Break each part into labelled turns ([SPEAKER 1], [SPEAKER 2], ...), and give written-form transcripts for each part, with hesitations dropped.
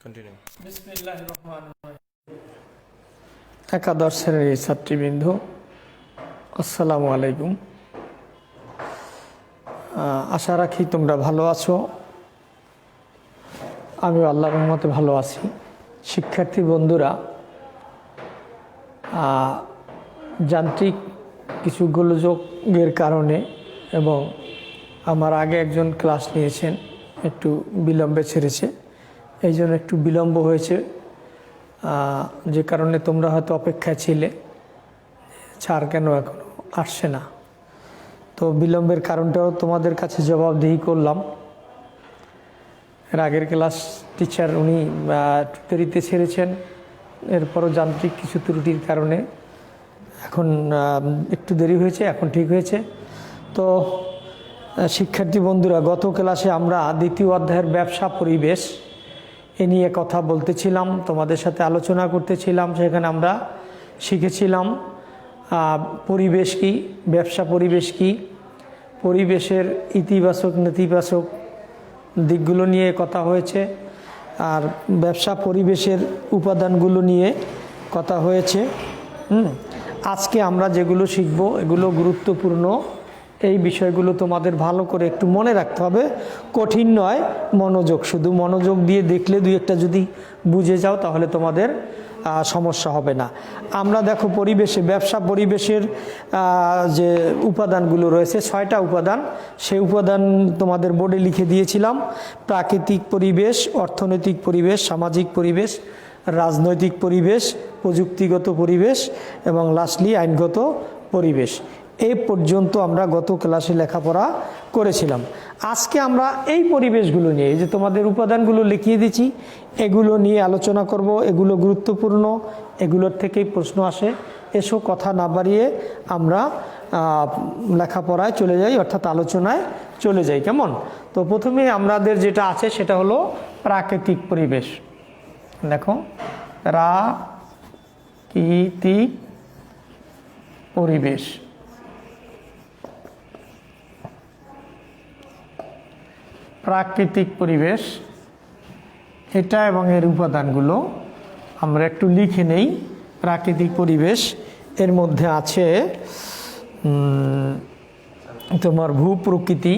[SPEAKER 1] Continue.
[SPEAKER 2] বিসমিল্লাহির রহমানির রহিম। একাদশ শ্রেণীর ছাত্রীবৃন্দ, আসসালামু আলাইকুম। আশা রাখি তোমরা ভালো আছো। আমিও আল্লাহর রহমতে ভালো আছি। শিক্ষার্থী বন্ধুরা, যান্ত্রিক কিছু গোলযোগের কারণে এবং আমার আগে একজন ক্লাস নিয়েছেন, একটু বিলম্বে ছেড়েছে, এই জন্য একটু বিলম্ব হয়েছে, যে কারণে তোমরা হয়তো অপেক্ষায় ছিলে স্যার কেন এখনও আসছে না। তো বিলম্বের কারণটাও তোমাদের কাছে জবাবদিহি করলাম। এর আগের ক্লাস টিচার উনি দেরিতে ছেড়েছেন, এরপরও যান্ত্রিক কিছু ত্রুটির কারণে এখন একটু দেরি হয়েছে, এখন ঠিক হয়েছে। তো শিক্ষার্থী বন্ধুরা, গত ক্লাসে আমরা দ্বিতীয় অধ্যায়ের ব্যবসা পরিবেশ এ নিয়ে কথা বলতেছিলাম, তোমাদের সাথে আলোচনা করতেছিলাম। সেখানে আমরা শিখেছিলাম পরিবেশ কি, ব্যবসা পরিবেশ কি, পরিবেশের ইতিবাচক নেতিবাচক দিকগুলো নিয়ে কথা হয়েছে, আর ব্যবসা পরিবেশের উপাদানগুলো নিয়ে কথা হয়েছে। আজকে আমরা যেগুলো শিখব এগুলো গুরুত্বপূর্ণ। এই বিষয়গুলো তোমাদের ভালো করে একটু মনে রাখতে হবে, কঠিন নয়, মনোযোগ, শুধু মনোযোগ দিয়ে দেখলে দুই একটা যদি বুঝে যাও তাহলে তোমাদের সমস্যা হবে না। আমরা দেখো পরিবেশে, ব্যবসা পরিবেশের যে উপাদানগুলো রয়েছে, 6টা উপাদান, সেই উপাদান তোমাদের বোর্ডে লিখে দিয়েছিলাম। প্রাকৃতিক পরিবেশ, অর্থনৈতিক পরিবেশ, সামাজিক পরিবেশ, রাজনৈতিক পরিবেশ, প্রযুক্তিগত পরিবেশ এবং লাস্টলি আইনগত পরিবেশ। এই পর্যন্ত আমরা গত ক্লাসে লেখাপড়া করেছিলাম। আজকে আমরা এই পরিবেশগুলো নিয়ে, এই যে তোমাদের উপাদানগুলো লিখিয়ে দিচ্ছি, এগুলো নিয়ে আলোচনা করব। এগুলো গুরুত্বপূর্ণ, এগুলোর থেকেই প্রশ্ন আসে। এসব কথা না বাড়িয়ে আমরা লেখাপড়ায় চলে যাই, অর্থাৎ আলোচনায় চলে যাই, কেমন? তো প্রথমে আমাদের যেটা আছে সেটা হলো প্রাকৃতিক পরিবেশ। দেখো, প্রাকৃতিক পরিবেশ। প্রাকৃতিক পরিবেশ এটা এবং এর উপাদানগুলো আমরা একটু লিখে নেই। প্রাকৃতিক পরিবেশ এর মধ্যে আছে তোমার ভূপ্রকৃতি,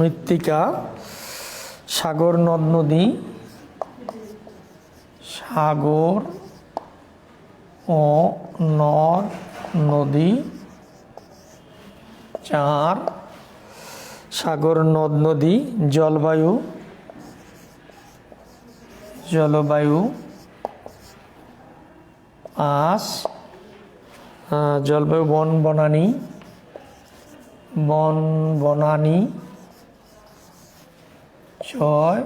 [SPEAKER 2] মৃত্তিকা, সাগর নদ নদী, সাগর ও নদ নদী, 4 সাগর নদ নদী, জলবায়ু, 5 জলবায়ু, বন বনানী, 6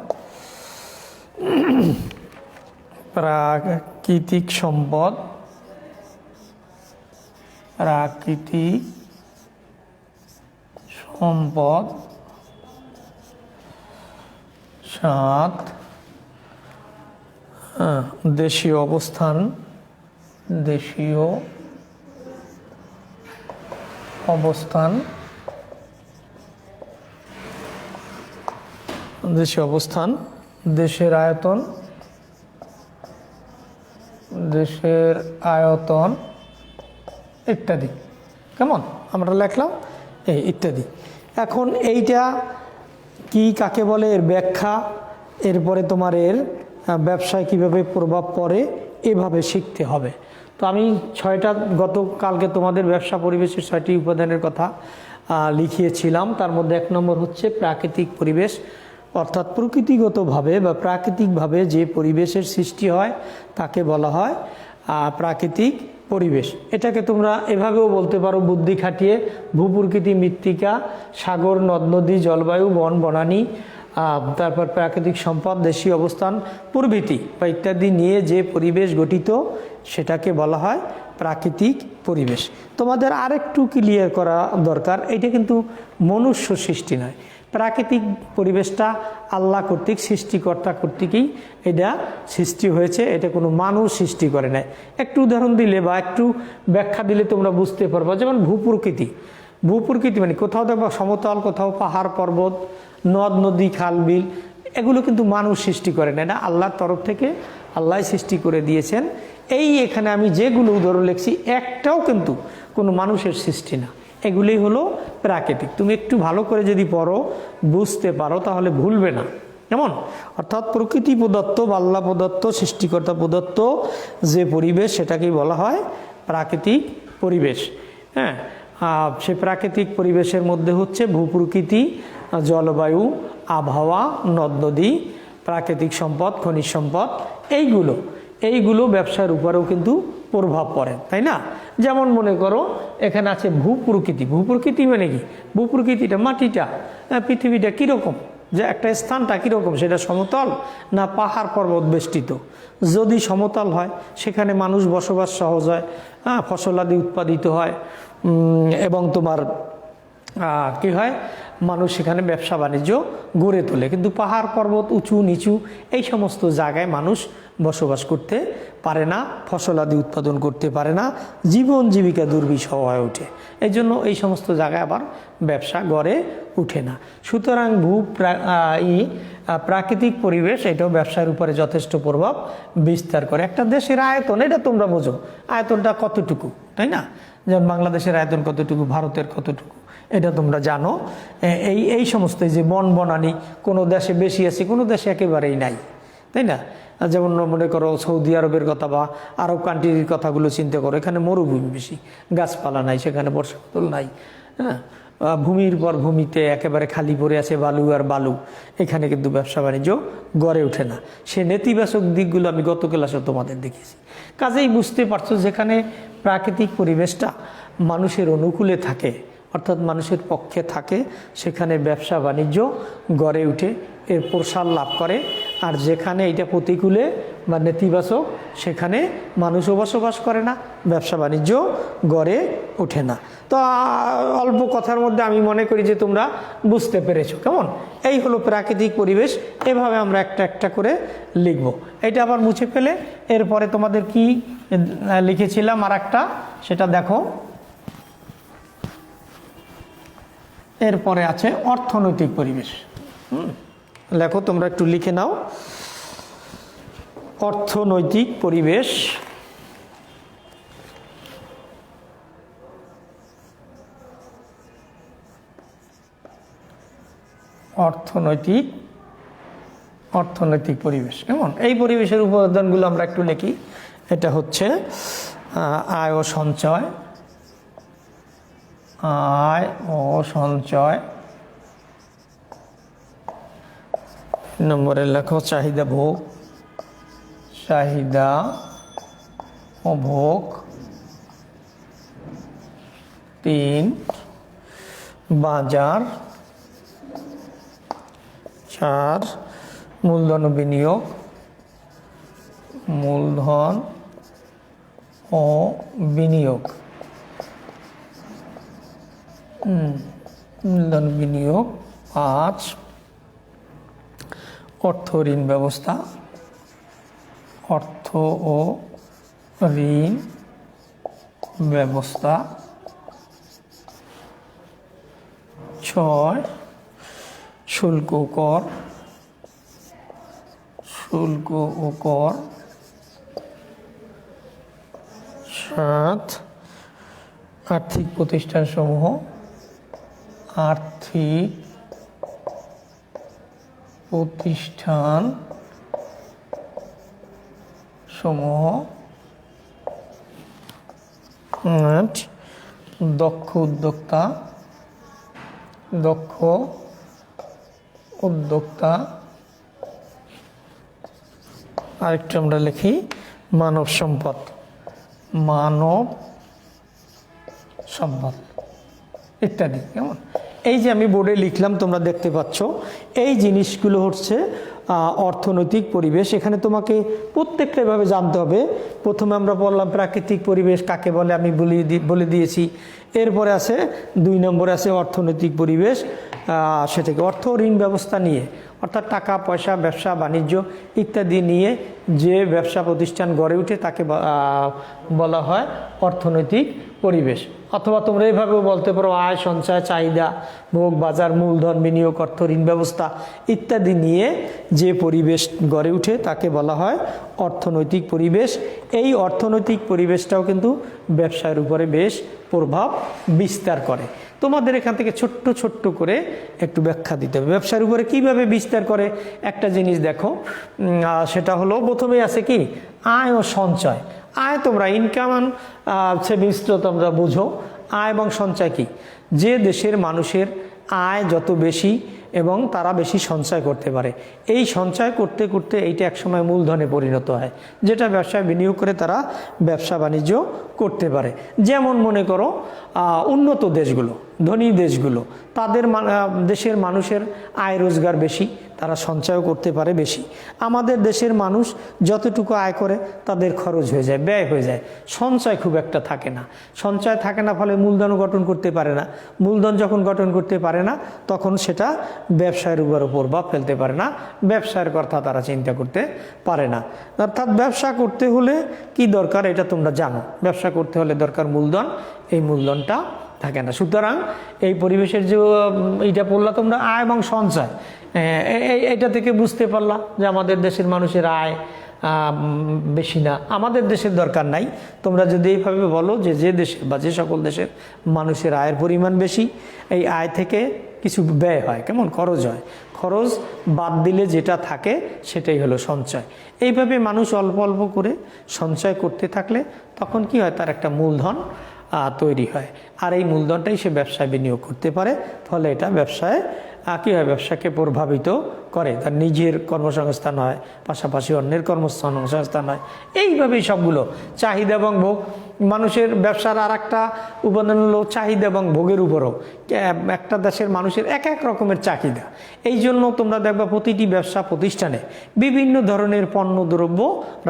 [SPEAKER 2] প্রাকৃতিক সম্পদ, 7 দেশীয় অবস্থান, দেশীয় অবস্থান, দেশের আয়তন ইত্যাদি, কেমন? আমরা লিখলাম এই ইত্যাদি। এখন এইটা কি, কাকে বলে, এর ব্যাখ্যা, এরপরে তোমার এর ব্যবসায় কিভাবে প্রভাব পড়ে, এভাবে শিখতে হবে। তো আমি 6টা গতকালকে তোমাদের ব্যবসা পরিবেশের 6টি উপাদানের কথা লিখিয়েছিলাম। তার মধ্যে 1 নম্বর হচ্ছে প্রাকৃতিক পরিবেশ, অর্থাৎ প্রকৃতিগতভাবে বা প্রাকৃতিকভাবে যে পরিবেশের সৃষ্টি হয় তাকে বলা হয় প্রাকৃতিক পরিবেশ। এটাকে তোমরা এভাবেও বলতে পারো বুদ্ধি খাটিয়ে, ভূপ্রকৃতি, মৃত্তিকা, সাগর নদ নদী, জলবায়ু, বন বনানী, তারপর প্রাকৃতিক সম্পদ, দেশীয় অবস্থান প্রভৃতি বা ইত্যাদি নিয়ে যে পরিবেশ গঠিত সেটাকে বলা হয় প্রাকৃতিক পরিবেশ। তোমাদের আরেকটু ক্লিয়ার করা দরকার, এটা কিন্তু মনুষ্য সৃষ্টি নয়। প্রাকৃতিক পরিবেশটা আল্লাহ কর্তৃক, সৃষ্টিকর্তা কর্তৃকই এটা সৃষ্টি হয়েছে, এটা কোনো মানুষ সৃষ্টি করে নাই। একটু উদাহরণ দিলে বা একটু ব্যাখ্যা দিলে তোমরা বুঝতে পারবা। যেমন ভূপ্রকৃতি মানে কোথাও দেখবা সমতল, কোথাও পাহাড় পর্বত, নদ নদী, খাল বিল, এগুলো কিন্তু মানুষ সৃষ্টি করে না, এটা আল্লাহর তরফ থেকে আল্লাহ সৃষ্টি করে দিয়েছেন। এখানে আমি যেগুলো উদাহরণ লিখছি একটাও কিন্তু কোনো মানুষের সৃষ্টি না, এগুলি হলো প্রাকৃতিক। তুমি একটু ভালো করে যদি পড়ো, বুঝতে পারো, তাহলে ভুলবে না। কেমন? অর্থাৎ প্রকৃতি প্রদত্ত বা আল্লাহ প্রদত্ত, সৃষ্টিকর্তা প্রদত্ত যে পরিবেশ, সেটাকেই বলা হয় প্রাকৃতিক পরিবেশ। হ্যাঁ, সে প্রাকৃতিক পরিবেশের মধ্যে হচ্ছে ভূপ্রকৃতি, জলবায়ু, আবহাওয়া, নদ নদী, প্রাকৃতিক সম্পদ, খনিজ সম্পদ, এইগুলো ব্যবসার উপরেও কিন্তু প্রভাব পড়ে, তাই না? যেমন মনে করো এখানে আছে ভূপ্রকৃতি মানে কি? ভূপ্রকৃতিটা মাটিটা, পৃথিবীটা কীরকম, যে একটা স্থানটা কীরকম, সেটা সমতল না পাহাড় পর্বত বেষ্টিত। যদি সমতল হয় সেখানে মানুষ বসবাস সহজ হয়, ফসলাদি উৎপাদিত হয়, এবং তোমার কি হয়, মানুষ সেখানে ব্যবসা বাণিজ্য গড়ে তোলে। কিন্তু পাহাড় পর্বত, উঁচু নিচু, এই সমস্ত জায়গায় মানুষ বসবাস করতে পারে না, ফসলাদি উৎপাদন করতে পারে না, জীবন জীবিকা দুর্বিষহ হয়ে ওঠে। এই জন্য এই সমস্ত জায়গায় আবার ব্যবসা গড়ে ওঠে না। সুতরাং প্রাকৃতিক পরিবেশ এটাও ব্যবসার উপরে যথেষ্ট প্রভাব বিস্তার করে। একটা দেশের আয়তন, এটা তোমরা বোঝো, আয়তনটা কতটুকু, তাই না? যেমন বাংলাদেশের আয়তন কতটুকু, ভারতের কতটুকু, এটা তোমরা জানো। এই সমস্ত যে বনানি, কোনো দেশে বেশি আছে, কোনো দেশে একেবারেই নাই, তাই না? যেমন মনে করো সৌদি আরবের কথা বা আরব কান্ট্রির কথাগুলো চিন্তা করো, এখানে মরুভূমি বেশি, গাছপালা নাই, সেখানে বর্ষাকাল নাই। হ্যাঁ, ভূমির পর ভূমিতে একেবারে খালি পড়ে আছে বালু আর বালু, এখানে কিন্তু ব্যবসা বাণিজ্য গড়ে ওঠে না। সে নেতিবাচক দিকগুলো আমি গত ক্লাসে তোমাদের দেখেছি। কাজেই বুঝতে পারছো, যেখানে প্রাকৃতিক পরিবেশটা মানুষের অনুকূলে থাকে, অর্থাৎ মানুষের পক্ষে থাকে, সেখানে ব্যবসা বাণিজ্য গড়ে উঠে, এর প্রসার লাভ করে। আর যেখানে এটা প্রতিকূলে বা নেতিবাচক, সেখানে মানুষও বসবাস করে না, ব্যবসা বাণিজ্য গড়ে ওঠে না। তো অল্প কথার মধ্যে আমি মনে করি যে তোমরা বুঝতে পেরেছো। কেমন? এই হলো প্রাকৃতিক পরিবেশ। এভাবে আমরা একটা একটা করে লিখব। এটা আবার মুছে ফেলে এরপরে তোমাদের কি লিখেছিলাম আর একটা, সেটা দেখো। এরপরে আছে অর্থনৈতিক পরিবেশ। লেখো, তোমরা একটু লিখে নাও। অর্থনৈতিক পরিবেশ। অর্থনৈতিক পরিবেশ কেমন? এই পরিবেশের উপাদানগুলো আমরা একটু লিখি। এটা হচ্ছে আয় ও সঞ্চয়, নম্বরে লেখো চাহিদা ও ভোগ। 3 বাজার। 4 মূলধন ও বিনিয়োগ, মূলধন ও বিনিয়োগ। মূলধন বিনিয়োগ। 5 অর্থ ঋণ ব্যবস্থা, অর্থ ও ঋণ ব্যবস্থা। 6 শুল্ক ও কর। 7 আর্থিক প্রতিষ্ঠানসমূহ, আর্থিক প্রতিষ্ঠান সমূহ। 8 দক্ষ উদ্যোক্তা। আরেকটু আমরা লিখি মানব সম্পদ ইত্যাদি। কেমন? এই যে আমি বোর্ডে লিখলাম, তোমরা দেখতে পাচ্ছ, এই জিনিসগুলো হচ্ছে অর্থনৈতিক পরিবেশ। এখানে তোমাকে প্রত্যেকটা ভাবে জানতে হবে। প্রথমে আমরা বললাম প্রাকৃতিক পরিবেশ কাকে বলে, আমি বলে দিয়েছি। এরপরে আছে 2 নম্বরে আছে অর্থনৈতিক পরিবেশ। সেটাকে অর্থ ঋণ ব্যবস্থা নিয়ে, অর্থাৎ টাকা পয়সা, ব্যবসা বাণিজ্য ইত্যাদি নিয়ে যে ব্যবসা প্রতিষ্ঠান গড়ে ওঠে তাকে বলা হয় অর্থনৈতিক পরিবেশ। অথবা তোমরা এইভাবেও বলতে পারো আয়, সঞ্চয়, চাহিদা, ভোগ, বাজার, মূলধন, বিনিয়োগ, অর্থ ঋণ ব্যবস্থা ইত্যাদি নিয়ে যে পরিবেশ গড়ে ওঠে তাকে বলা হয় অর্থনৈতিক পরিবেশ। এই অর্থনৈতিক পরিবেশটাও কিন্তু ব্যবসার উপরে বেশ প্রভাব বিস্তার করে। তোমাদের এখান থেকে ছোট্ট ছোট্ট করে একটু ব্যাখ্যা দিতে হবে ব্যবসার উপরে কিভাবে বিস্তার করে। একটা জিনিস দেখো, সেটা হলো প্রথমেই আছে কি আয় ও সঞ্চয়। আয় তোমরা ইনকাম অ্যান্ড সেভিংস তো তোমরা বুঝো। আয় এবং সঞ্চয় কি? যে দেশের মানুষের আয় যত বেশি এবং তারা বেশি সঞ্চয় করতে পারে, এই সঞ্চয় করতে করতে এইটা একসময় মূলধনে পরিণত হয়, যেটা ব্যবসায় বিনিয়োগ করে তারা ব্যবসা বাণিজ্য করতে পারে। যেমন মনে করো উন্নত দেশগুলো, ধনী দেশগুলো, তাদের দেশের মানুষের আয় রোজগার বেশি, তারা সঞ্চয় করতে পারে বেশি। আমাদের দেশের মানুষ যতটুকু আয় করে তাদের খরচ হয়ে যায়, ব্যয় হয়ে যায়, সঞ্চয় খুব একটা থাকে না। সঞ্চয় থাকে না ফলে মূলধনও গঠন করতে পারে না। মূলধন যখন গঠন করতে পারে না তখন সেটা ব্যবসায়ের উপর প্রভাব ফেলতে পারে না, ব্যবসার কথা তারা চিন্তা করতে পারে না। অর্থাৎ ব্যবসা করতে হলে কি দরকার এটা তোমরা জানো, ব্যবসা করতে হলে দরকার মূলধন, এই মূলধনটা থাকে না। সুতরাং এই পরিবেশের যে এইটা পড়লা তোমরা আয় এবং সঞ্চয়, এটা থেকে বুঝতে পারলা যে আমাদের দেশের মানুষের আয় বেশি না, আমাদের দেশের দরকার নাই। তোমরা যদি এইভাবে বলো যে যে দেশের বা যে সকল দেশের মানুষের আয়ের পরিমাণ বেশি, এই আয় থেকে কিছু ব্যয় হয়, কেমন খরচ হয়, খরচ বাদ দিলে যেটা থাকে সেটাই হলো সঞ্চয়। এইভাবে মানুষ অল্প অল্প করে সঞ্চয় করতে থাকলে তখন কি হয়, তার একটা মূলধন তৈরি হয়, আর এই মূলধনটাই সে ব্যবসায় বিনিয়োগ করতে পারে। ফলে এটা ব্যবসায় কী হয়, ব্যবসাকে প্রভাবিত করে, তার নিজের কর্মসংস্থান হয়, পাশাপাশি অন্যের কর্মসংস্থান হয়। এইভাবেই সবগুলো চাহিদা এবং ভোগ, মানুষের ব্যবসার আর একটা উপাদান হলো চাহিদা এবং ভোগের উপরও। একটা দেশের মানুষের এক এক রকমের চাহিদা, এই জন্য তোমরা দেখবা প্রতিটি ব্যবসা প্রতিষ্ঠানে বিভিন্ন ধরনের পণ্য দ্রব্য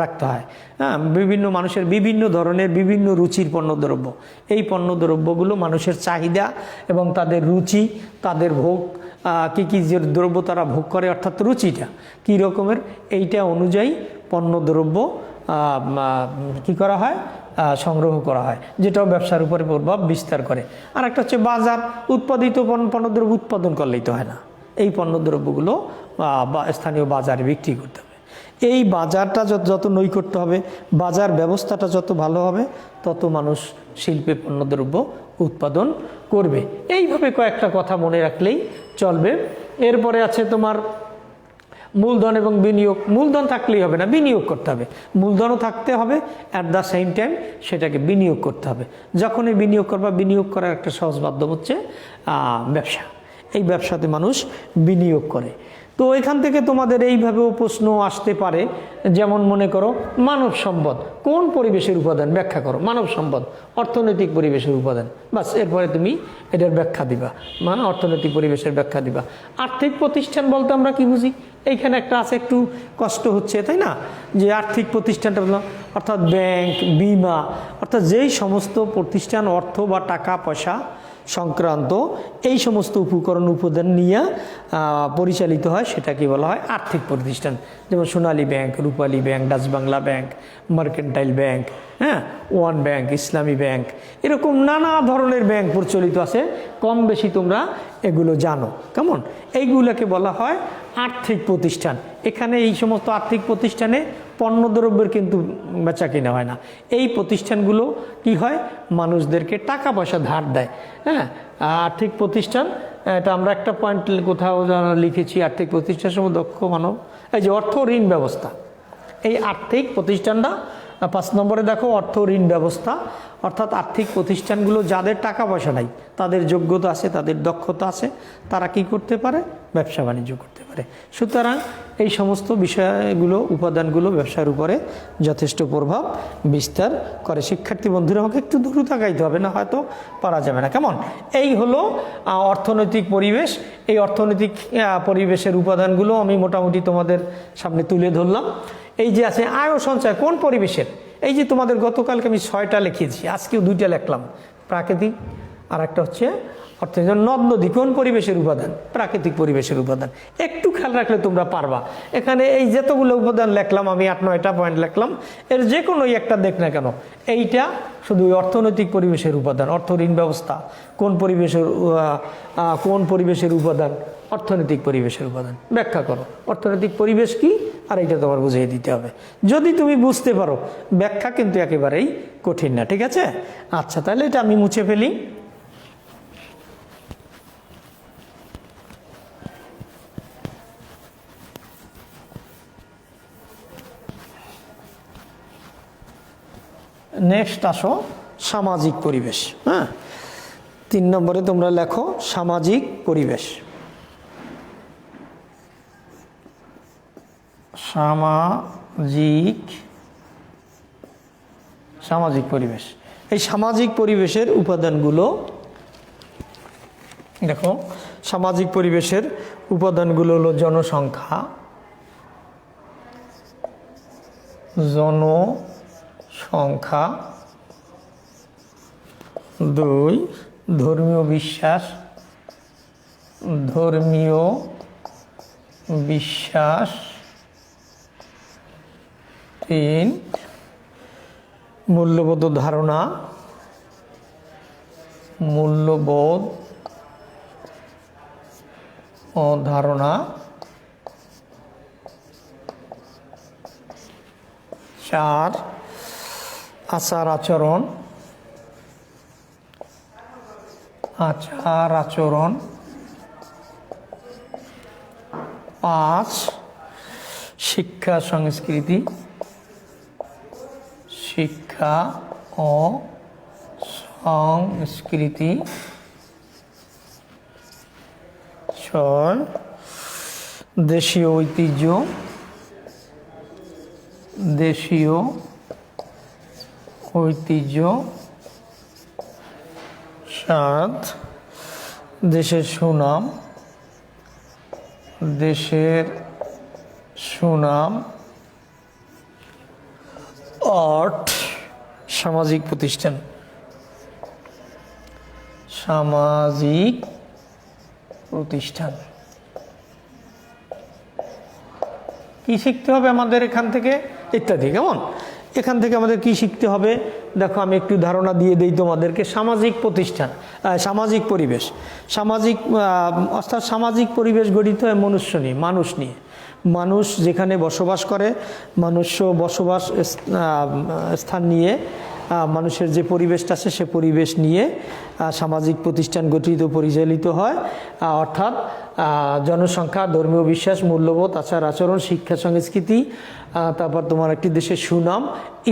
[SPEAKER 2] রাখতে হয়। হ্যাঁ, বিভিন্ন মানুষের বিভিন্ন ধরনের বিভিন্ন রুচির পণ্যদ্রব্য, এই পণ্যদ্রব্যগুলো মানুষের চাহিদা এবং তাদের রুচি, তাদের ভোগ, কী কী যে দ্রব্য তারা ভোগ করে, অর্থাৎ রুচিটা কী রকমের, এইটা অনুযায়ী পণ্যদ্রব্য কি করা হয়, সংগ্রহ করা হয়, যেটাও ব্যবসার উপরে প্রভাব বিস্তার করে। আর একটা হচ্ছে বাজার, উৎপাদিত পণ্যদ্রব্য উৎপাদন করলেই তো হয় না, এই পণ্যদ্রব্যগুলো স্থানীয় বাজারে বিক্রি করতে হবে। এই বাজারটা যত নৈকট্য হবে, বাজার ব্যবস্থাটা যত ভালো হবে, তত মানুষ শিল্পে পণ্যদ্রব্য উৎপাদন করবে। এইভাবে কয়েকটা কথা মনে রাখলেই চলবে। এরপরে আছে তোমার মূলধন এবং বিনিয়োগ। মূলধন থাকলেই হবে না, বিনিয়োগ করতে হবে। মূলধনও থাকতে হবে, অ্যাট দ্য সেম টাইম সেটাকে বিনিয়োগ করতে হবে। যখনই বিনিয়োগ করবা, বিনিয়োগ করার একটা সহজ মাধ্যম হচ্ছে ব্যবসা। এই ব্যবসাতে মানুষ বিনিয়োগ করে। তো এখান থেকে তোমাদের এইভাবেও প্রশ্ন আসতে পারে, যেমন মনে করো মানব সম্পদ কোন পরিবেশের উপাদান, ব্যাখ্যা করো। মানব সম্পদ অর্থনৈতিক পরিবেশের উপাদান, বাস। এরপরে তুমি এটার ব্যাখ্যা দিবা, মানে অর্থনৈতিক পরিবেশের ব্যাখ্যা দিবা। আর্থিক প্রতিষ্ঠান বলতে আমরা কি বুঝি, এইখানে একটা আছে, একটু কষ্ট হচ্ছে তাই না, যে আর্থিক প্রতিষ্ঠানটা বললাম, অর্থাৎ ব্যাংক, বিমা, অর্থাৎ যেই সমস্ত প্রতিষ্ঠান অর্থ বা টাকা পয়সা সংক্রান্ত এই সমস্ত উপকরণ উপাদান নিয়ে পরিচালিত হয়, সেটাকে বলা হয় আর্থিক প্রতিষ্ঠান। যেমন Sonali bank, Rupali bank, Dutch Bangla bank, mercantile bank, হ্যাঁ, ওয়ান ব্যাংক, ইসলামী ব্যাংক, এরকম নানা ধরনের ব্যাংক প্রচলিত আছে, কম বেশি তোমরা এগুলো জানো। কেমন, এইগুলোকে বলা হয় আর্থিক প্রতিষ্ঠান। এখানে এই সমস্ত আর্থিক প্রতিষ্ঠানে পণ্যদ্রব্যের কিন্তু বেচা কিনা হয় না। এই প্রতিষ্ঠানগুলো কি হয়, মানুষদেরকে টাকা পয়সা ধার দেয়। হ্যাঁ, আর্থিক প্রতিষ্ঠান, এটা আমরা একটা পয়েন্ট কোথাও লিখেছি, আর্থিক প্রতিষ্ঠান সময় দক্ষ মানব, এই যে অর্থ ঋণ ব্যবস্থা, এই আর্থিক প্রতিষ্ঠানটা 5 নম্বরে দেখো, অর্থ ঋণ ব্যবস্থা। অর্থাৎ আর্থিক প্রতিষ্ঠানগুলো যাদের টাকা পয়সা নাই, তাদের যোগ্যতা আছে, তাদের দক্ষতা আছে, তারা কি করতে পারে, ব্যবসা বাণিজ্য করতে পারে। সুতরাং এই সমস্ত বিষয়গুলো, উপাদানগুলো ব্যবসার উপরে যথেষ্ট প্রভাব বিস্তার করে। শিক্ষার্থী বন্ধুরা, আমাকে একটু দূরে তাকাইতে হবে, না হয়তো পারা যাবে না। কেমন, এই হলো অর্থনৈতিক পরিবেশ। এই অর্থনৈতিক পরিবেশের উপাদানগুলো আমি মোটামুটি তোমাদের সামনে তুলে ধরলাম। এই যে আছে আয় ও সঞ্চয় কোন পরিবেশের, এই যে তোমাদের গতকালকে আমি 6টা লিখেছি, আজকেও 2টা লিখলাম, প্রাকৃতিক আর একটা হচ্ছে অর্থনীতি নদ নদী কোন পরিবেশের উপাদান? প্রাকৃতিক পরিবেশের উপাদান। একটু খেয়াল রাখলে তোমরা পারবা। এখানে এই যতগুলো উপাদান লিখলাম আমি 8-9টা পয়েন্ট লিখলাম, এর যে কোনো একটা দেখ না কেন, এইটা শুধু অর্থনৈতিক পরিবেশের উপাদান। অর্থ ঋণ ব্যবস্থা কোন পরিবেশের উপাদান? অর্থনৈতিক পরিবেশের উপাদান। ব্যাখ্যা করো অর্থনৈতিক পরিবেশ কি, আর এইটা তোমার বুঝিয়ে দিতে হবে। যদি তুমি বুঝতে পারো, ব্যাখ্যা কিন্তু একেবারেই কঠিন না, ঠিক আছে? আচ্ছা, তাহলে এটা আমি মুছে ফেলি। নেক্সট আসো সামাজিক পরিবেশ। হ্যাঁ, 3 নম্বরে তোমরা লেখো সামাজিক পরিবেশ। সামাজিক পরিবেশ। এই সামাজিক পরিবেশের উপাদানগুলো দেখো। সামাজিক পরিবেশের উপাদানগুলো হলো জনসংখ্যা, 2 ধর্মীয় বিশ্বাস, 3 মূল্যবোধ ও ধারণা, 4 আচার আচরণ, 5 শিক্ষা সংস্কৃতি, শিক্ষা ও সংস্কৃতি, 6 দেশীয় ঐতিহ্য, 7 দেশের সুনাম, 8 সামাজিক প্রতিষ্ঠান। কি শিখতে হবে আমাদের এখান থেকে? ইত্যাদি। কেমন? এখান থেকে আমাদের কি শিখতে হবে দেখো, আমি একটু ধারণা দিয়ে দিই তোমাদেরকে। সামাজিক প্রতিষ্ঠান, সামাজিক পরিবেশ, অর্থাৎ সামাজিক পরিবেশ গঠিত হয় মানুষ নিয়ে। মানুষ যেখানে বসবাস করে, বসবাস স্থান নিয়ে মানুষের যে পরিবেশটা আছে সে পরিবেশ নিয়ে সামাজিক প্রতিষ্ঠান গঠিত পরিচালিত হয়। অর্থাৎ জনসংখ্যা, ধর্মীয় বিশ্বাস, মূল্যবোধ, আচার আচরণ, শিক্ষা সংস্কৃতি, তারপর তোমার একটি দেশের সুনাম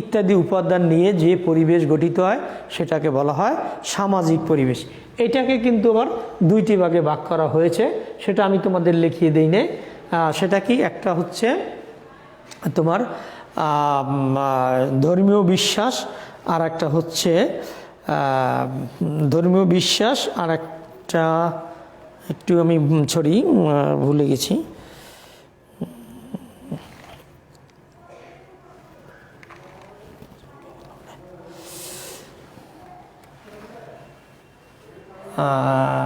[SPEAKER 2] ইত্যাদি উপাদান নিয়ে যে পরিবেশ গঠিত হয় সেটাকে বলা হয় সামাজিক পরিবেশ। এটাকে কিন্তু আবার 2টি ভাগে ভাগ করা হয়েছে, সেটা আমি তোমাদের লিখিয়ে দিই না। সেটা কি? একটা হচ্ছে তোমার ধর্মীয় বিশ্বাস, আর একটা হচ্ছে আর একটা একটু আমি ভুলে গেছি।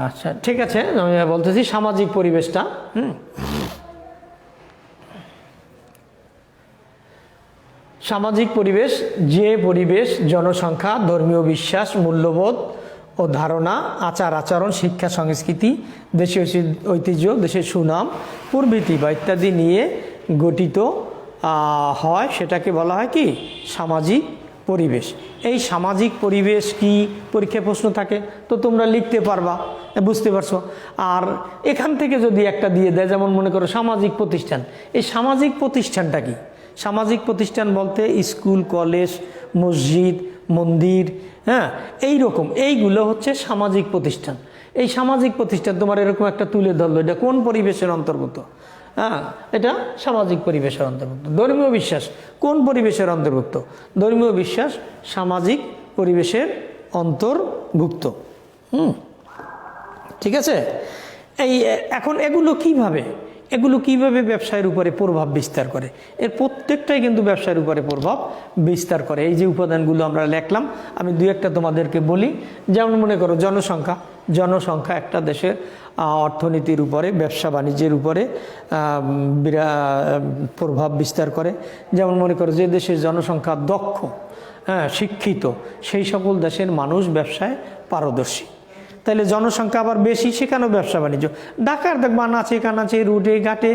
[SPEAKER 2] আচ্ছা, ঠিক আছে, আমি বলতেছি সামাজিক পরিবেশটা। সামাজিক পরিবেশ যে পরিবেশ জনসংখ্যা, ধর্মীয় বিশ্বাস, মূল্যবোধ ও ধারণা, আচার আচরণ, শিক্ষা সংস্কৃতি, দেশীয় ঐতিহ্য, দেশের সুনাম প্রভৃতি বা ইত্যাদি নিয়ে গঠিত হয়, সেটাকে বলা হয় কি? সামাজিক পরিবেশ। এই সামাজিক পরিবেশ কি পরীক্ষায় প্রশ্ন থাকে তো তোমরা লিখতে পারবা, বুঝতে পারছো। আর এখান থেকে যদি একটা দিয়ে দেয়, যেমন মনে করো সামাজিক প্রতিষ্ঠান, এই সামাজিক প্রতিষ্ঠানটা কি? সামাজিক প্রতিষ্ঠান বলতে স্কুল, কলেজ, মসজিদ, মন্দির, হ্যাঁ, এইগুলো হচ্ছে সামাজিক প্রতিষ্ঠান। এই সামাজিক প্রতিষ্ঠান তোমার এরকম একটা তুলে ধরলো, এটা কোন পরিবেশের অন্তর্ভুক্ত? হ্যাঁ, এটা সামাজিক পরিবেশের অন্তর্ভুক্ত। ধর্মীয় বিশ্বাস কোন পরিবেশের অন্তর্ভুক্ত? ধর্মীয় বিশ্বাস সামাজিক পরিবেশের অন্তর্ভুক্ত। ঠিক আছে। এখন এগুলো এগুলো কিভাবে ব্যবসায়ের উপরে প্রভাব বিস্তার করে? এর প্রত্যেকটাই কিন্তু ব্যবসায়ের উপরে প্রভাব বিস্তার করে। এই যে উপাদানগুলো আমরা লিখলাম, আমি দুই একটা তোমাদেরকে বলি। যেমন মনে করো জনসংখ্যা একটা দেশের অর্থনীতির উপরে, ব্যবসা বাণিজ্যের উপরে প্রভাব বিস্তার করে। যেমন মনে করো যে দেশের জনসংখ্যা দক্ষ, শিক্ষিত, সেই সকল দেশের মানুষ ব্যবসায় পারদর্শী। তাহলে জনসংখ্যা আবার বেশি, সেখানেও ব্যবসা বাণিজ্য। ঢাকার দেখবা নাচে কানাচে, রুটে ঘাটে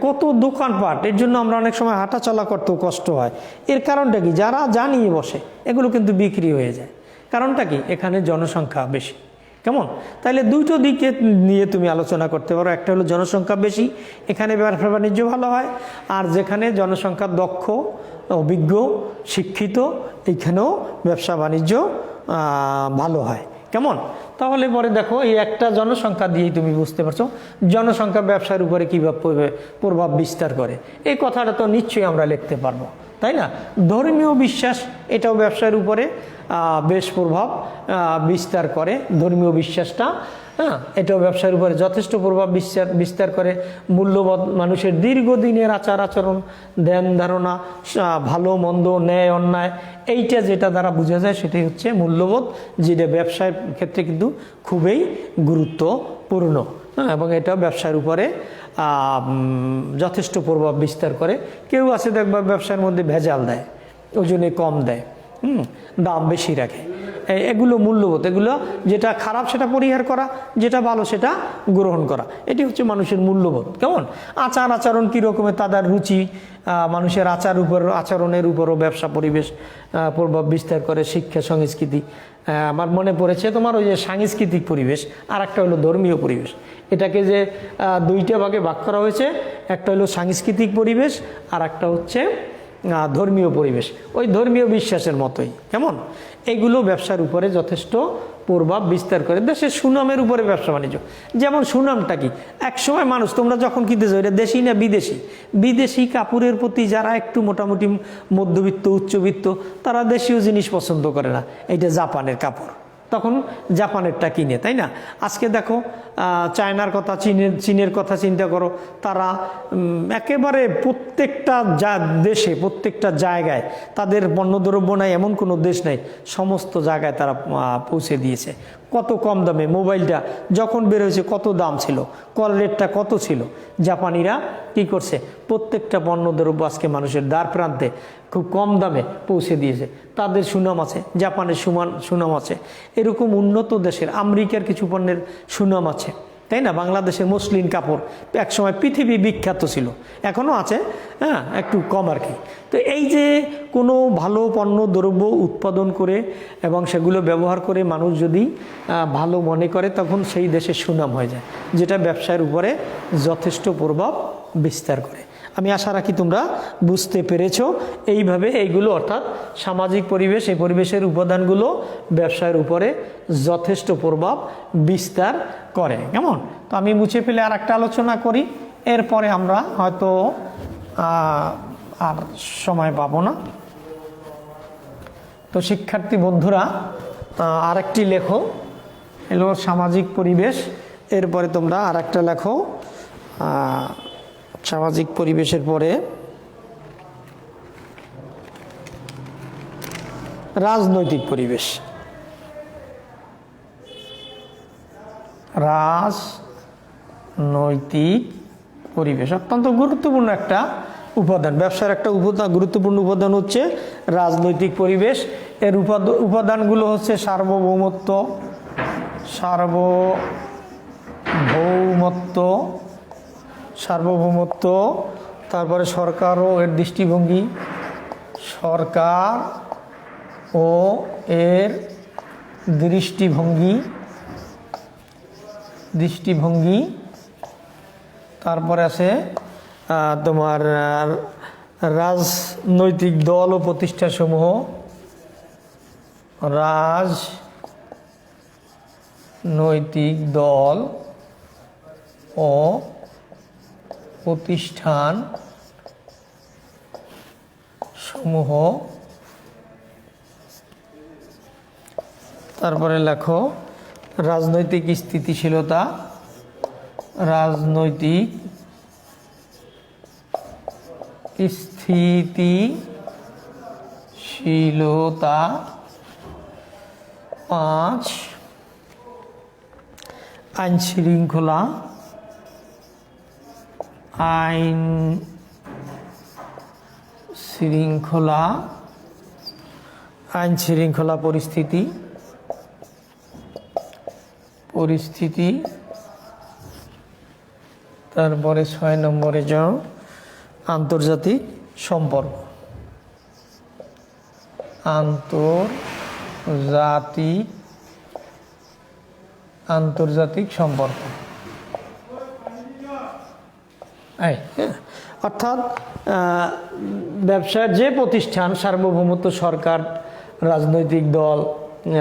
[SPEAKER 2] কত দোকানপাট, এর জন্য আমরা অনেক সময় হাঁটা চলা করতেও কষ্ট হয়। এর কারণটা কি? যারা জানিয়ে বসে এগুলো কিন্তু বিক্রি হয়ে যায়। কারণটা কি? এখানে জনসংখ্যা বেশি। কেমন? তাহলে দুটো দিকে নিয়ে তুমি আলোচনা করতে পারো। একটা হলো জনসংখ্যা বেশি, এখানে ব্যবসা বাণিজ্য ভালো হয়। আর যেখানে জনসংখ্যা দক্ষ, অভিজ্ঞ, শিক্ষিত, এইখানেও ব্যবসা বাণিজ্য ভালো হয়। কেমন? তাহলে পরে দেখো, এই একটা জনসংখ্যা দিয়েই তুমি বুঝতে পারছো জনসংখ্যা ব্যবসার উপরে কীভাবে প্রভাব বিস্তার করে। এই কথাটা তো নিশ্চয়ই আমরা লিখতে পারবো, তাই না? ধর্মীয় বিশ্বাস, এটাও ব্যবসার উপরে বেশ প্রভাব বিস্তার করে। ধর্মীয় বিশ্বাসটা, এটাও ব্যবসার উপরে যথেষ্ট প্রভাব বিস্তার করে। মূল্যবোধ, মানুষের দীর্ঘদিনের আচার আচরণ, ধ্যান ধারণা, ভালো মন্দ, ন্যায় অন্যায়, এইটা যেটা দ্বারা বোঝা যায় সেটাই হচ্ছে মূল্যবোধ, যেটা ব্যবসার ক্ষেত্রে কিন্তু খুবই গুরুত্বপূর্ণ। এবং এটাও ব্যবসার উপরে যথেষ্ট প্রভাব বিস্তার করে। কেউ আছে দেখবা ব্যবসার মধ্যে ভেজাল দেয়, ওজনে কম দেয়, দাম বেশি রাখে। এগুলো মূল্যবোধ, এগুলো যেটা খারাপ সেটা পরিহার করা, যেটা ভালো সেটা গ্রহণ করা, এটি হচ্ছে মানুষের মূল্যবোধ। কেমন? আচার আচরণ কীরকমের, তাদের রুচি, মানুষের আচরণের উপরও ব্যবসা পরিবেশ প্রভাব বিস্তার করে। শিক্ষা, সংস্কৃতি, আমার মনে পড়েছে তোমার ওই যে সাংস্কৃতিক পরিবেশ, আর একটা হলো ধর্মীয় পরিবেশ। এটাকে যে দুইটা ভাগে ভাগ করা হয়েছে, একটা হলো সাংস্কৃতিক পরিবেশ, আর একটা হচ্ছে ধর্মীয় পরিবেশ, ওই ধর্মীয় বিশ্বাসের মতোই। কেমন? এগুলো ব্যবসার উপরে যথেষ্ট প্রভাব বিস্তার করে। দেশের সুনামের উপরে ব্যবসা বাণিজ্য, যেমন সুনামটা কি? একসময় মানুষ, তোমরা যখন কিনতেছো এটা দেশি না বিদেশি, বিদেশি কাপড়ের প্রতি যারা একটু মোটামুটি মধ্যবিত্ত, উচ্চবিত্ত, তারা দেশীয় জিনিস পছন্দ করে না। এইটা জাপানের কাপড়, তখন জাপানেরটা কিনে, তাই না? আজকে দেখো চায়নার কথা, চীনের কথা চিন্তা করো। তারা একেবারে প্রত্যেকটা দেশে, প্রত্যেকটা জায়গায় তাদের পণ্যদ্রব্য নাই এমন কোনো দেশ নাই, সমস্ত জায়গায় তারা পৌঁছে দিয়েছে। কত কম দামে, মোবাইলটা যখন বের হয়েছে কত দাম ছিল, কল রেটটা কত ছিল, জাপানিরা কি করছে? প্রত্যেকটা পণ্যদ্রব্য আজকে মানুষের দ্বার প্রান্তে খুব কম দামে পৌঁছে দিয়েছে। তাদের সুনাম আছে, জাপানের সুনাম আছে। এরকম উন্নত দেশের, আমেরিকার কিছু পণ্যের সুনাম আছে, তাই না? বাংলাদেশের মসলিন কাপড় একসময় পৃথিবী বিখ্যাত ছিল, এখনও আছে, একটু কম আর কি। তো এই যে কোনো ভালো পণ্য দ্রব্য উৎপাদন করে এবং সেগুলো ব্যবহার করে মানুষ যদি ভালো মনে করে, তখন সেই দেশের সুনাম হয়ে যায়, যেটা ব্যবসার উপরে যথেষ্ট প্রভাব বিস্তার করে। আমি আশা রাখি তোমরা বুঝতে পেরেছো। এইভাবে এইগুলো, অর্থাৎ সামাজিক পরিবেশ, এই পরিবেশের উপাদানগুলো ব্যবসার উপরে যথেষ্ট প্রভাব বিস্তার করে। কেমন? তো আমি মুছে ফেলে আর একটা আলোচনা করি, এরপরে আমরা হয়তো আর সময় পাবো না। তো শিক্ষার্থী বন্ধুরা, আরেকটি লেখো এলো সামাজিক পরিবেশ, এরপরে তোমরা আর একটা লেখো সামাজিক পরিবেশের পরে রাজনৈতিক পরিবেশ। রাজনৈতিক পরিবেশ অত্যন্ত গুরুত্বপূর্ণ একটা উপাদান। ব্যবসার একটা গুরুত্বপূর্ণ উপাদান হচ্ছে রাজনৈতিক পরিবেশ। এর উপাদানগুলো হচ্ছে সার্বভৌমত্ব, তারপরে সরকার ও এর দৃষ্টিভঙ্গি, তারপরে আছে তোমার রাজনৈতিক দল ও প্রতিষ্ঠানসমূহ, রাজনৈতিক দল ও প্রতিষ্ঠান সমূহ, তারপরে লেখো রাজনৈতিক স্থিতিশীলতা, রাজনৈতিক স্থিতিশীলতা, 5 আইন শৃঙ্খলা, আইন শৃঙ্খলা পরিস্থিতি, তারপরে 6 নম্বরে যাও আন্তর্জাতিক সম্পর্ক, আন্তর্জাতিক সম্পর্ক। অর্থাৎ ব্যবসার যে প্রতিষ্ঠান সার্বভৌমত্ব সরকার, রাজনৈতিক দল,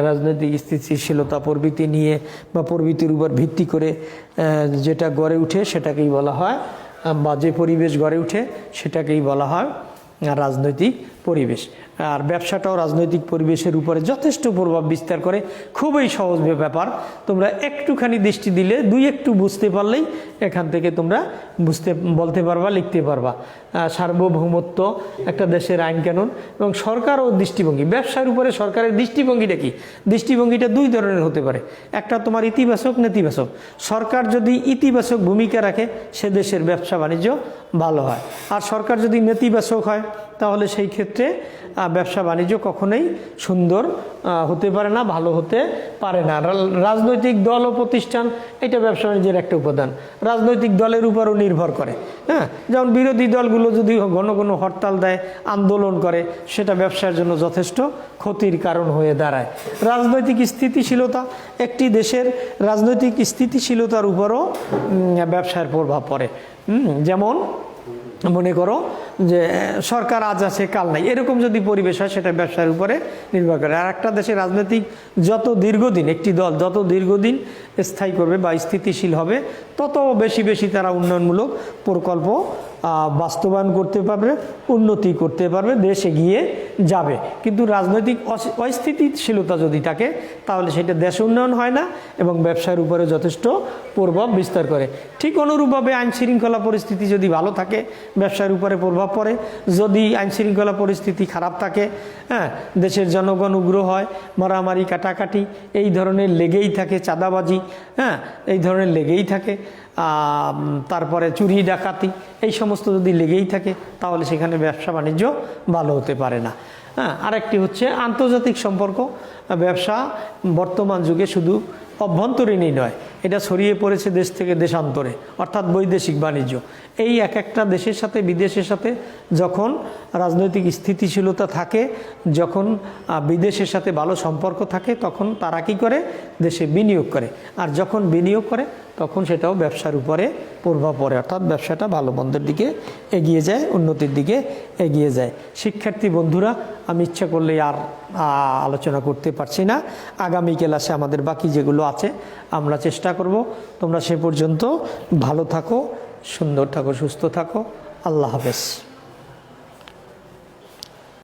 [SPEAKER 2] রাজনৈতিক স্থিতিশীলতা প্রভৃতি নিয়ে বা প্রভৃতির উপর ভিত্তি করে যেটা গড়ে উঠে সেটাকেই বলা হয়, বা যে পরিবেশ গড়ে উঠে সেটাকেই বলা হয় রাজনৈতিক পরিবেশ। আর ব্যবসাটাও রাজনৈতিক পরিবেশের উপরে যথেষ্ট প্রভাব বিস্তার করে। খুবই সহজ ব্যাপার, তোমরা একটুখানি দৃষ্টি দিলে একটু বুঝতে পারলেই এখান থেকে তোমরা বলতে পারবা, লিখতে পারবা। সার্বভৌমত্ব, একটা দেশের আইন কানুন এবং সরকার ও দৃষ্টিভঙ্গি। ব্যবসার উপরে সরকারের দৃষ্টিভঙ্গিটা কি? দৃষ্টিভঙ্গিটা 2 ধরনের হতে পারে। একটা তোমার ইতিবাচক, নেতিবাচক। সরকার যদি ইতিবাচক ভূমিকা রাখে সে দেশের ব্যবসা বাণিজ্য ভালো হয়, আর সরকার যদি নেতিবাচক হয় তাহলে সেই ক্ষেত্রে ব্যবসা বাণিজ্য কখনোই সুন্দর হতে পারে না, ভালো হতে পারে না। রাজনৈতিক দল ও প্রতিষ্ঠান এটা ব্যবসা বাণিজ্যের একটা উপাদান, রাজনৈতিক দলের উপরও নির্ভর করে। হ্যাঁ, যেমন বিরোধী দলগুলো যদি ঘন ঘন হরতাল দেয়, আন্দোলন করে, সেটা ব্যবসার জন্য যথেষ্ট ক্ষতির কারণ হয়ে দাঁড়ায়। রাজনৈতিক স্থিতিশীলতা, একটি দেশের রাজনৈতিক স্থিতিশীলতার উপরও ব্যবসার প্রভাব পড়ে। যেমন মনে করো যে সরকার আজ আছে কাল নাই, এরকম যদি পরিবেশ হয় সেটা ব্যবসার উপরে নির্ভর করে। আর একটা দেশের রাজনৈতিক যত দীর্ঘদিন, একটি দল যত দীর্ঘদিন স্থায়ী করবে বা স্থিতিশীল হবে, তত বেশি বেশি তারা উন্নয়নমূলক প্রকল্প বাস্তবায়ন করতে পারবে, উন্নতি করতে পারবে, দেশ এগিয়ে যাবে। কিন্তু রাজনৈতিক অস্থিতিশীলতা যদি থাকে তাহলে সেটা দেশ উন্নয়ন হয় না এবং ব্যবসার উপরে যথেষ্ট প্রভাব বিস্তার করে। ঠিক অনুরূপভাবে আইন শৃঙ্খলা পরিস্থিতি যদি ভালো থাকে ব্যবসার উপরে প্রভাব পড়ে। যদি আইন শৃঙ্খলা পরিস্থিতি খারাপ থাকে, হ্যাঁ, দেশের জনগণ উগ্র হয়, মারামারি কাটাকাটি এই ধরনের লেগেই থাকে, চাঁদাবাজি, হ্যাঁ, এই ধরনের লেগেই থাকে, তারপরে চুরি ডাকাতি, এই সমস্ত যদি লেগেই থাকে তাহলে সেখানে ব্যবসা বাণিজ্য ভালো হতে পারে না। হ্যাঁ, আরেকটি হচ্ছে আন্তর্জাতিক সম্পর্ক। ব্যবসা বর্তমান যুগে শুধু অভ্যন্তরীণই নয়, এটা ছড়িয়ে পড়েছে দেশ থেকে দেশান্তরে, অর্থাৎ বৈদেশিক বাণিজ্য। এই এক একটা দেশের সাথে, বিদেশের সাথে যখন রাজনৈতিক স্থিতিশীলতা থাকে, যখন বিদেশের সাথে ভালো সম্পর্ক থাকে, তখন তারা কী করে? দেশে বিনিয়োগ করে। আর যখন বিনিয়োগ করে তখন সেটাও ব্যবসার উপরে প্রভাব পড়ে, অর্থাৎ ব্যবসাটা ভালো মন্দের দিকে এগিয়ে যায়, উন্নতির দিকে এগিয়ে যায়। শিক্ষার্থী বন্ধুরা, আমি ইচ্ছা করলে আর আলোচনা করতে পারছি না। আগামী ক্লাসে আমাদের বাকি যেগুলো আছে আমরা চেষ্টা করব। তোমরা সে পর্যন্ত ভালো থাকো, সুন্দর থাকো, সুস্থ থাকো। আল্লাহ হাফেজ।